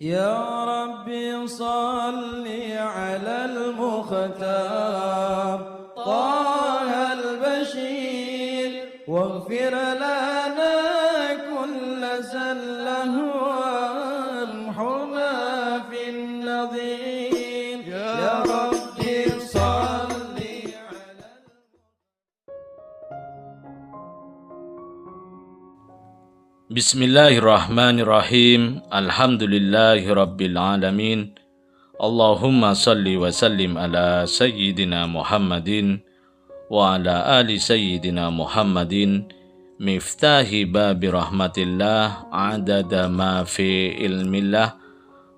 يا ربي صل على المختار طه البشير واغفر لنا كل زله وامحنا في النظير يا ربي صل على Bismillahirrahmanirrahim. Alhamdulillahirabbil alamin. Allahumma salli wa sallim ala sayyidina Muhammadin wa ala ali sayyidina Muhammadin miftahi babi rahmatillah adada ma fi ilmillah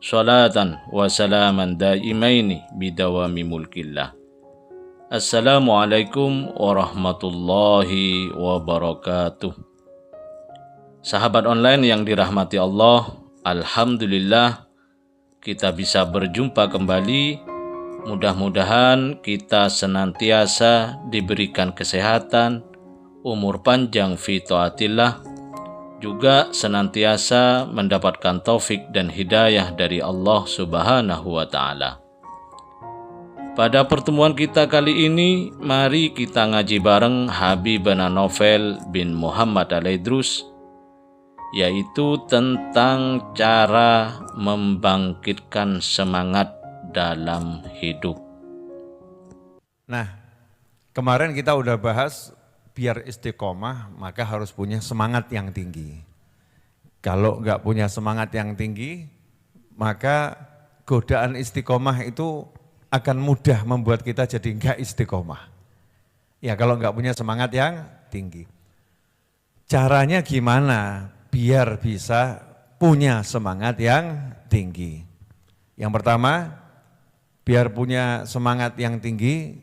salatan wa salaman daimaini bidawami mulkillah. Assalamualaikum warahmatullahi wabarakatuh. Sahabat online yang dirahmati Allah, alhamdulillah kita bisa berjumpa kembali. Mudah-mudahan kita senantiasa diberikan kesehatan, umur panjang fi taatillah, juga senantiasa mendapatkan taufik dan hidayah dari Allah Subhanahu wa taala. Pada pertemuan kita kali ini, mari kita ngaji bareng Habibana Novel bin Muhammad Al-Idrus, yaitu tentang cara membangkitkan semangat dalam hidup. Nah, kemarin kita udah bahas biar istiqomah maka harus punya semangat yang tinggi. Kalau nggak punya semangat yang tinggi, maka godaan istiqomah itu akan mudah membuat kita jadi nggak istiqomah. Ya kalau nggak punya semangat yang tinggi. Caranya gimana biar bisa punya semangat yang tinggi? Yang pertama, biar punya semangat yang tinggi,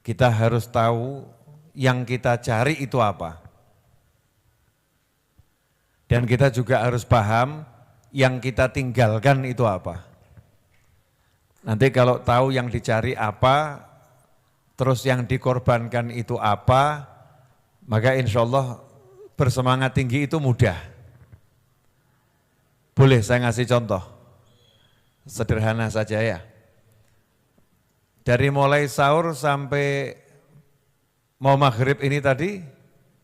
kita harus tahu yang kita cari itu apa. Dan kita juga harus paham yang kita tinggalkan itu apa. Nanti kalau tahu yang dicari apa, terus yang dikorbankan itu apa, maka insya Allah bersemangat tinggi itu mudah. Boleh saya ngasih contoh? Sederhana saja ya. Dari mulai sahur sampai mau maghrib ini tadi,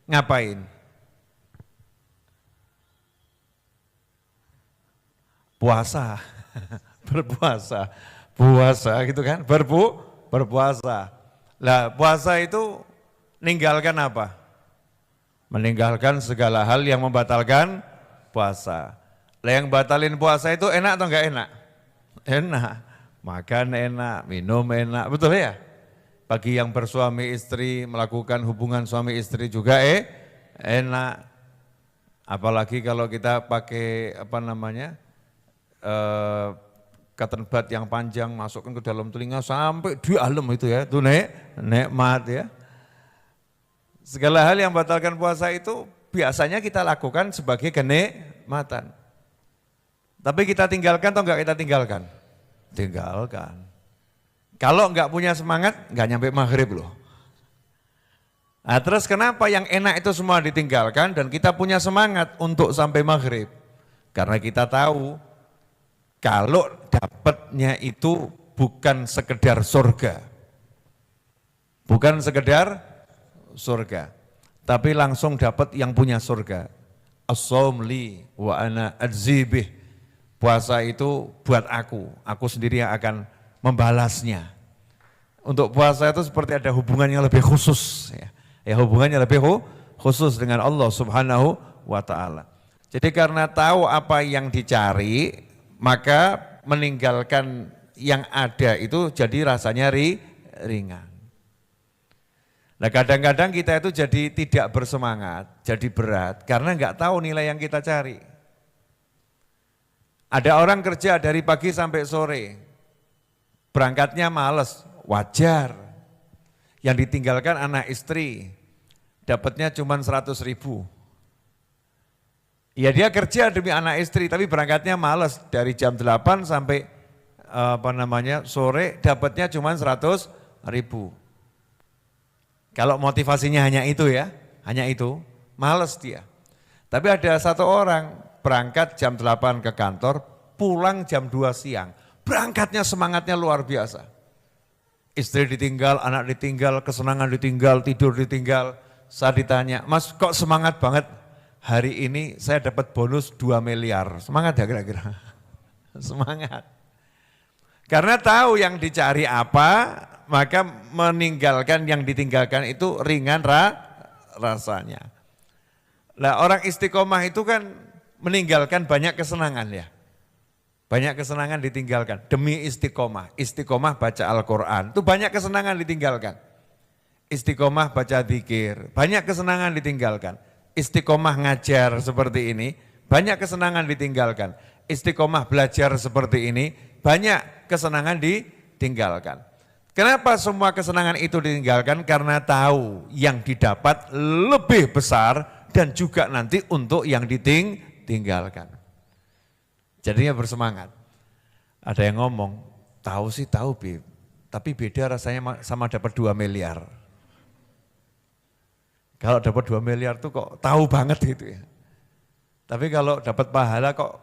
ngapain? Puasa, berpuasa, puasa gitu kan, berpuasa. Lah puasa itu ninggalkan apa? Meninggalkan segala hal yang membatalkan puasa. Lah yang batalin puasa itu enak atau enggak enak? Enak. Makan enak, minum enak, betul ya? Bagi yang bersuami istri melakukan hubungan suami istri juga enak. Apalagi kalau kita pakai cotton bud yang panjang masukkan ke dalam telinga sampai di dalam itu ya, itu nikmat ya. Segala hal yang batalkan puasa itu biasanya kita lakukan sebagai kenikmatan. Tapi kita tinggalkan atau enggak kita tinggalkan? Tinggalkan. Kalau enggak punya semangat, enggak nyampe maghrib loh. Nah, terus kenapa yang enak itu semua ditinggalkan dan kita punya semangat untuk sampai maghrib? Karena kita tahu kalau dapatnya itu bukan sekedar surga. Bukan sekedar surga, tapi langsung dapat yang punya surga. As-shaum li wa ana adzibih. Puasa itu buat aku sendiri yang akan membalasnya. Untuk puasa itu seperti ada hubungannya lebih khusus ya hubungannya lebih khusus dengan Allah Subhanahu wa taala. Jadi karena tahu apa yang dicari, maka meninggalkan yang ada itu jadi rasanya ringan. Nah kadang-kadang kita itu jadi tidak bersemangat, jadi berat karena enggak tahu nilai yang kita cari. Ada orang kerja dari pagi sampai sore, berangkatnya males, wajar. Yang ditinggalkan anak istri, dapatnya cuma 100.000. Ya dia kerja demi anak istri, tapi berangkatnya males dari jam 8 sampai sore, dapatnya cuma 100.000. Kalau motivasinya hanya itu ya, hanya itu, males dia. Tapi ada satu orang berangkat jam 8 ke kantor, pulang jam 2 siang. Berangkatnya semangatnya luar biasa. Istri ditinggal, anak ditinggal, kesenangan ditinggal, tidur ditinggal. Saya ditanya, Mas kok semangat banget? Hari ini saya dapat bonus 2 miliar. Semangat ya kira-kira? Semangat. Karena tahu yang dicari apa, maka meninggalkan yang ditinggalkan itu ringan rasanya. Nah orang istiqomah itu kan meninggalkan banyak kesenangan ya. Banyak kesenangan ditinggalkan demi istiqomah. Istiqomah baca Al-Quran, itu banyak kesenangan ditinggalkan. Istiqomah baca dzikir, banyak kesenangan ditinggalkan. Istiqomah ngajar seperti ini, banyak kesenangan ditinggalkan. Istiqomah belajar seperti ini, banyak kesenangan ditinggalkan. Kenapa semua kesenangan itu ditinggalkan? Karena tahu yang didapat lebih besar dan juga nanti untuk yang ditinggalkan. Jadinya bersemangat. Ada yang ngomong, tahu sih tahu Bib, tapi beda rasanya sama dapat 2 miliar. Kalau dapat 2 miliar tuh kok tahu banget gitu ya. Tapi kalau dapat pahala kok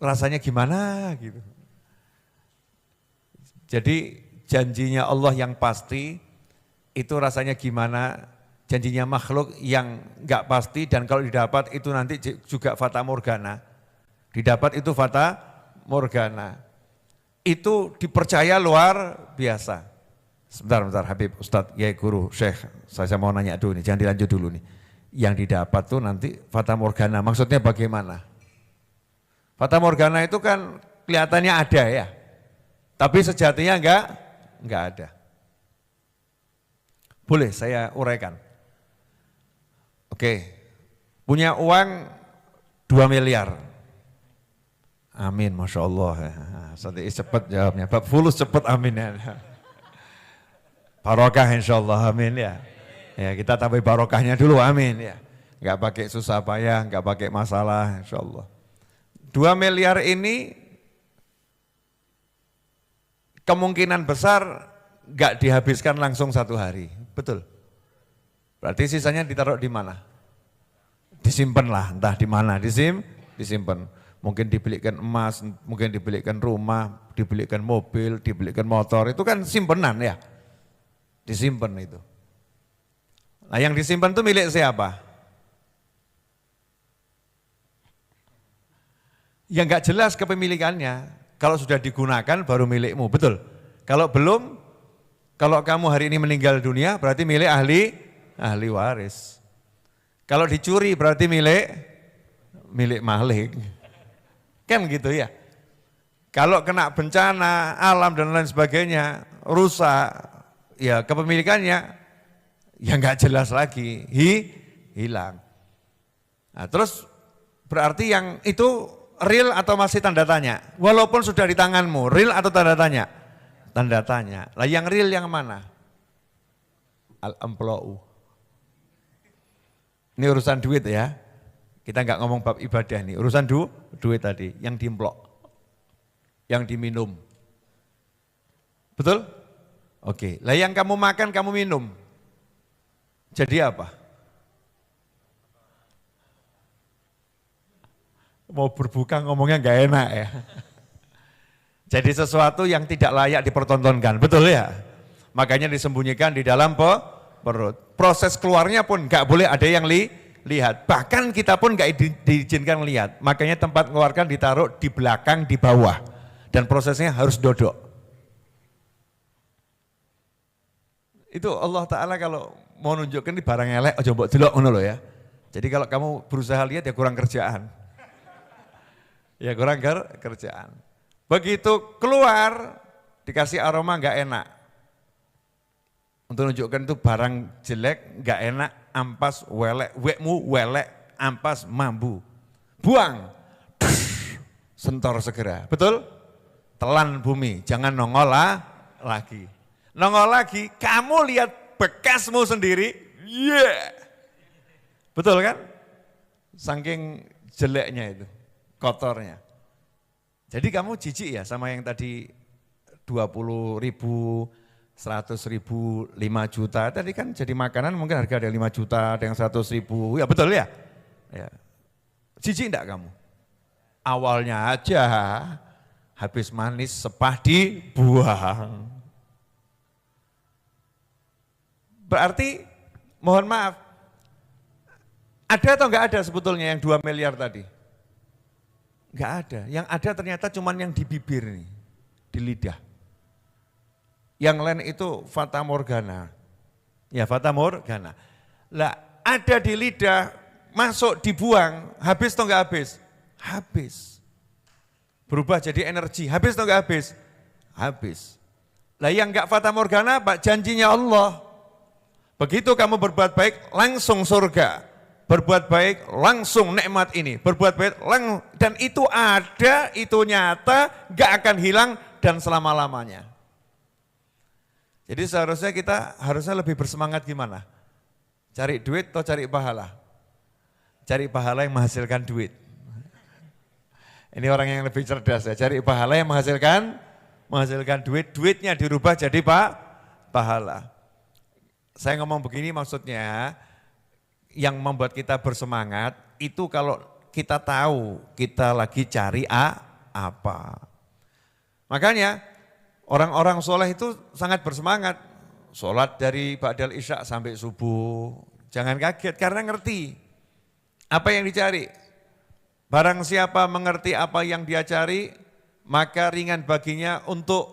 rasanya gimana gitu. Jadi janjinya Allah yang pasti itu rasanya gimana, janjinya makhluk yang enggak pasti dan kalau didapat itu nanti juga fata morgana. Didapat itu fata morgana. Itu dipercaya luar biasa. Sebentar Habib, Ustadz, Yai Guru, Syekh, saya mau nanya dulu nih, jangan dilanjut dulu nih. Yang didapat tuh nanti fata morgana, maksudnya bagaimana? Fata morgana itu kan kelihatannya ada ya, tapi sejatinya enggak ada. Boleh saya uraikan? Oke, punya uang 2 miliar. Amin, Masya Allah. Cepat jawabnya, Bab Fulus cepat amin ya. Barokah insya Allah, amin ya. Ya kita tambah barokahnya dulu, amin ya. Enggak pakai susah payah, enggak pakai masalah, insya Allah. 2 miliar ini kemungkinan besar enggak dihabiskan langsung 1 hari, betul. Berarti sisanya ditaruh di mana? Disimpan lah, entah di mana, disimpan. Mungkin dibelikan emas, mungkin dibelikan rumah, dibelikan mobil, dibelikan motor, itu kan simpenan ya. Disimpan itu. Nah yang disimpan itu milik siapa? Yang enggak jelas kepemilikannya. Kalau sudah digunakan baru milikmu, betul. Kalau belum, kalau kamu hari ini meninggal dunia berarti milik ahli waris. Kalau dicuri berarti milik maling. Kan gitu ya. Kalau kena bencana alam dan lain sebagainya, rusak, ya kepemilikannya ya enggak jelas lagi, hilang. Nah, terus berarti yang itu real atau masih tanda tanya? Walaupun sudah di tanganmu, real atau tanda tanya? Tanda tanya. Lah yang real yang mana? Al-ampla'u. Ini urusan duit ya. Kita enggak ngomong bab ibadah nih, urusan duit tadi, yang diemplok, yang diminum. Betul? Oke, lah yang kamu makan, kamu minum. Jadi apa? Mau berbuka ngomongnya enggak enak ya. Jadi sesuatu yang tidak layak dipertontonkan, betul ya? Makanya disembunyikan di dalam perut. Proses keluarnya pun enggak boleh ada yang lihat. Bahkan kita pun enggak diizinkan lihat. Makanya tempat mengeluarkan ditaruh di belakang, di bawah. Dan prosesnya harus dodok. Itu Allah Ta'ala kalau mau nunjukkan ini barang elek, aja mbok delok ngono lho ya. Jadi kalau kamu berusaha lihat ya kurang kerjaan. Ya kurang kerjaan. Begitu keluar, dikasih aroma enggak enak. Untuk menunjukkan itu barang jelek, enggak enak, ampas, welek, wekmu, welek, ampas, mambu. Buang, sentor segera, betul? Telan bumi, jangan nongol lagi. Nongol lagi, kamu lihat bekasmu sendiri, betul kan? Saking jeleknya itu, kotornya. Jadi kamu jijik ya sama yang tadi 20 ribu, 100 ribu, 5 juta, tadi kan jadi makanan mungkin harga ada 5 juta, ada yang 100 ribu, ya betul ya? Ya. Jijik enggak kamu? Awalnya aja habis manis sepah dibuang. Berarti mohon maaf, ada atau enggak ada sebetulnya yang 2 miliar tadi? Enggak ada, yang ada ternyata cuman yang di bibir nih, di lidah. Yang lain itu fata morgana. Ya fata morgana. Lah ada di lidah, masuk dibuang, habis atau enggak habis? Habis. Berubah jadi energi, habis atau enggak habis? Habis. Lah yang enggak fata morgana apa? Janjinya Allah. Begitu kamu berbuat baik, langsung surga. Berbuat baik, langsung nikmat ini. Berbuat baik, dan itu ada, itu nyata, enggak akan hilang dan selama-lamanya. Jadi seharusnya kita harusnya lebih bersemangat gimana? Cari duit atau cari pahala? Cari pahala yang menghasilkan duit. Ini orang yang lebih cerdas ya, cari pahala yang menghasilkan duit, duitnya dirubah jadi pahala. Saya ngomong begini maksudnya, yang membuat kita bersemangat itu kalau kita tahu kita lagi cari apa. Makanya orang-orang soleh itu sangat bersemangat, sholat dari ba'dal isya sampai subuh, jangan kaget karena ngerti apa yang dicari. Barang siapa mengerti apa yang dia cari, maka ringan baginya untuk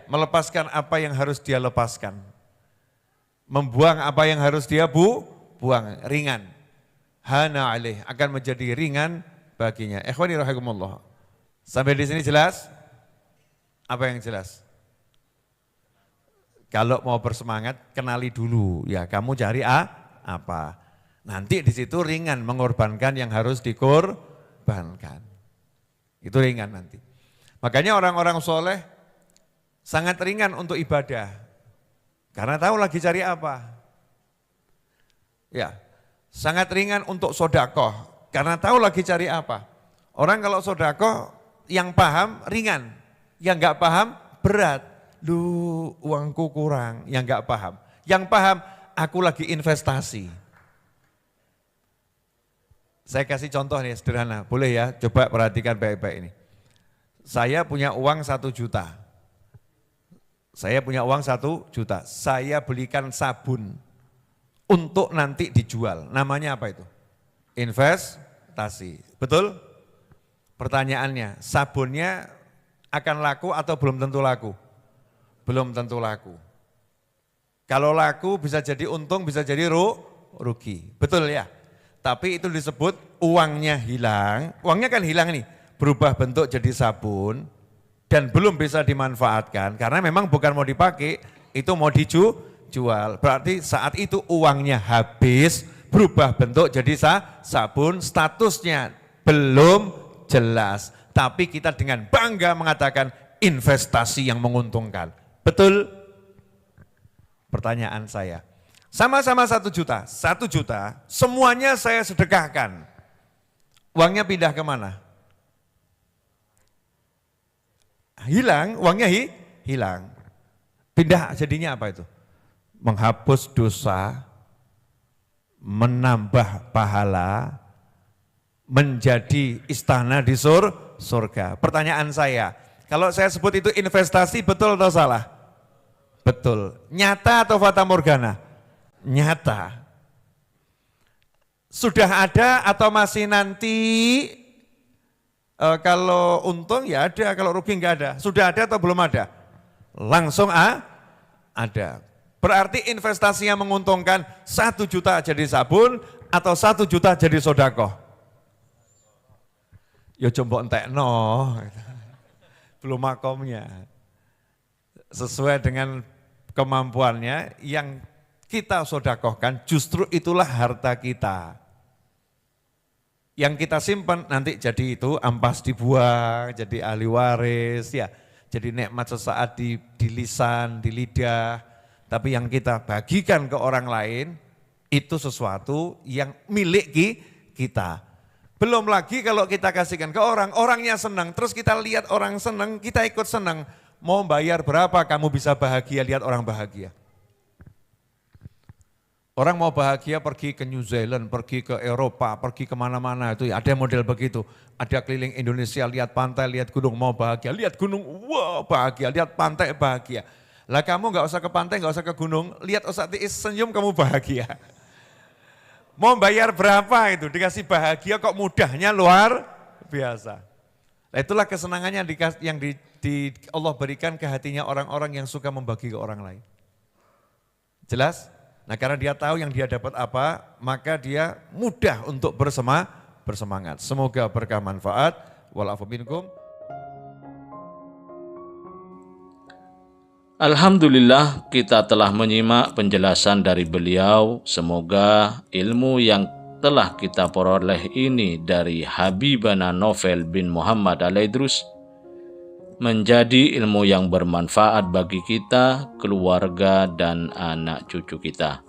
melepaskan apa yang harus dia lepaskan. Membuang apa yang harus dia buang, ringan. Hana alaih, akan menjadi ringan baginya. Ikhwani rahimakumullah. Sampai di sini jelas? Apa yang jelas? Kalau mau bersemangat, kenali dulu. Ya, kamu cari apa? Nanti di situ ringan mengorbankan yang harus dikorbankan. Itu ringan nanti. Makanya orang-orang soleh sangat ringan untuk ibadah. Karena tahu lagi cari apa. Ya, sangat ringan untuk sodakoh. Karena tahu lagi cari apa. Orang kalau sodakoh yang paham ringan. Yang enggak paham berat. Duh, uangku kurang. Yang enggak paham. Yang paham, aku lagi investasi. Saya kasih contoh nih sederhana. Boleh ya, coba perhatikan baik-baik ini. Saya punya uang 1 juta. Saya punya uang 1 juta, saya belikan sabun untuk nanti dijual. Namanya apa itu? Investasi, betul? Pertanyaannya, sabunnya akan laku atau belum tentu laku? Belum tentu laku. Kalau laku bisa jadi untung, bisa jadi rugi, betul ya? Tapi itu disebut uangnya hilang, uangnya kan hilang nih, berubah bentuk jadi sabun, dan belum bisa dimanfaatkan karena memang bukan mau dipakai, itu mau dijual. Berarti saat itu uangnya habis, berubah bentuk jadi sabun, statusnya belum jelas. Tapi kita dengan bangga mengatakan investasi yang menguntungkan. Betul? Pertanyaan saya, sama-sama 1 juta, 1 juta semuanya saya sedekahkan. Uangnya pindah kemana? Hilang, uangnya hilang. Pindah jadinya apa itu? Menghapus dosa, menambah pahala, menjadi istana di surga. Pertanyaan saya, kalau saya sebut itu investasi, betul atau salah? Betul. Nyata atau fata morgana? Nyata. Sudah ada atau masih nanti? Kalau untung ya ada, kalau rugi enggak ada. Sudah ada atau belum ada? Langsung ada. Berarti investasi yang menguntungkan 1 juta jadi sabun atau 1 juta jadi sodakoh? Ya coba entekno, belum makomnya. Sesuai dengan kemampuannya yang kita sodakohkan justru itulah harta kita. Yang kita simpan nanti jadi itu ampas dibuang, jadi ahli waris, ya, jadi nikmat sesaat di lisan, di lidah. Tapi yang kita bagikan ke orang lain itu sesuatu yang milik kita. Belum lagi kalau kita kasihkan ke orang, orangnya senang, terus kita lihat orang senang, kita ikut senang. Mau bayar berapa kamu bisa bahagia lihat orang bahagia? Orang mau bahagia pergi ke New Zealand, pergi ke Eropa, pergi kemana-mana itu ada model begitu. Ada keliling Indonesia, lihat pantai, lihat gunung, mau bahagia. Lihat gunung, wah bahagia, lihat pantai bahagia. Lah kamu nggak usah ke pantai, nggak usah ke gunung, lihat Ustaz Tiis senyum kamu bahagia. Mau bayar berapa itu, dikasih bahagia kok mudahnya luar biasa. Nah, itulah kesenangannya yang Allah berikan ke hatinya orang-orang yang suka membagi ke orang lain. Jelas? Nah karena dia tahu yang dia dapat apa, maka dia mudah untuk bersemangat. Semoga berkah manfaat. Walafu minkum. Alhamdulillah kita telah menyimak penjelasan dari beliau. Semoga ilmu yang telah kita peroleh ini dari Habibana Novel bin Muhammad Al-Idrus menjadi ilmu yang bermanfaat bagi kita, keluarga, dan anak cucu kita.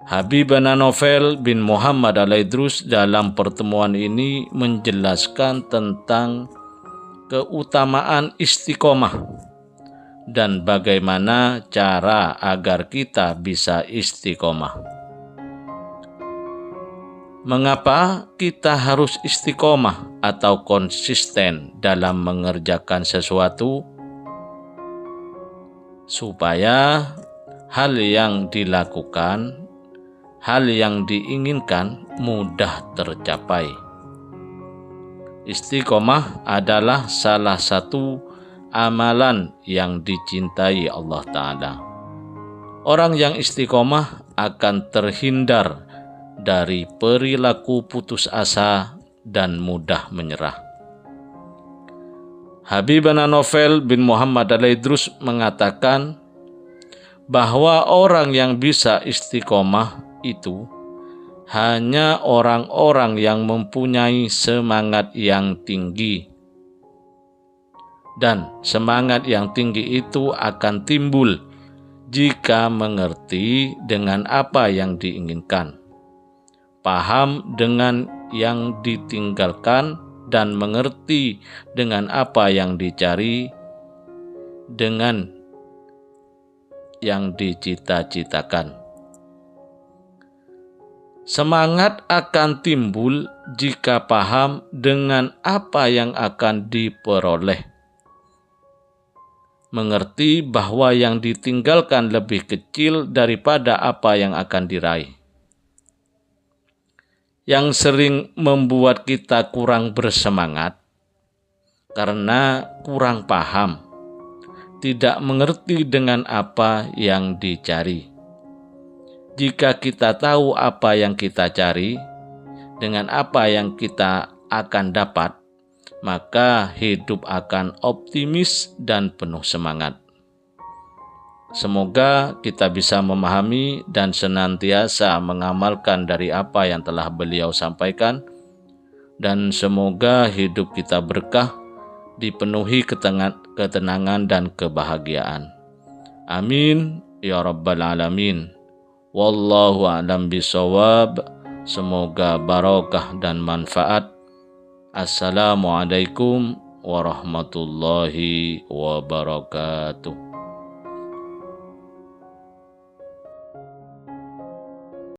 Habibana Novel bin Muhammad Al-Idrus dalam pertemuan ini menjelaskan tentang keutamaan istiqomah dan bagaimana cara agar kita bisa istiqomah. Mengapa kita harus istiqomah atau konsisten dalam mengerjakan sesuatu? Supaya hal yang dilakukan, hal yang diinginkan mudah tercapai. Istiqomah adalah salah satu amalan yang dicintai Allah Ta'ala. Orang yang istiqomah akan terhindar dari perilaku putus asa dan mudah menyerah. Habibana Novel bin Muhammad Al-Idrus mengatakan bahwa orang yang bisa istiqomah itu hanya orang-orang yang mempunyai semangat yang tinggi. Dan semangat yang tinggi itu akan timbul jika mengerti dengan apa yang diinginkan, paham dengan yang ditinggalkan, dan mengerti dengan apa yang dicari, dengan yang dicita-citakan. Semangat akan timbul jika paham dengan apa yang akan diperoleh. Mengerti bahwa yang ditinggalkan lebih kecil daripada apa yang akan diraih. Yang sering membuat kita kurang bersemangat karena kurang paham, tidak mengerti dengan apa yang dicari. Jika kita tahu apa yang kita cari, dengan apa yang kita akan dapat, maka hidup akan optimis dan penuh semangat. Semoga kita bisa memahami dan senantiasa mengamalkan dari apa yang telah beliau sampaikan, dan semoga hidup kita berkah, dipenuhi ketenangan dan kebahagiaan. Amin ya rabbal alamin. Wallahu a'lam bishawab. Semoga barokah dan manfaat. Assalamualaikum warahmatullahi wabarakatuh.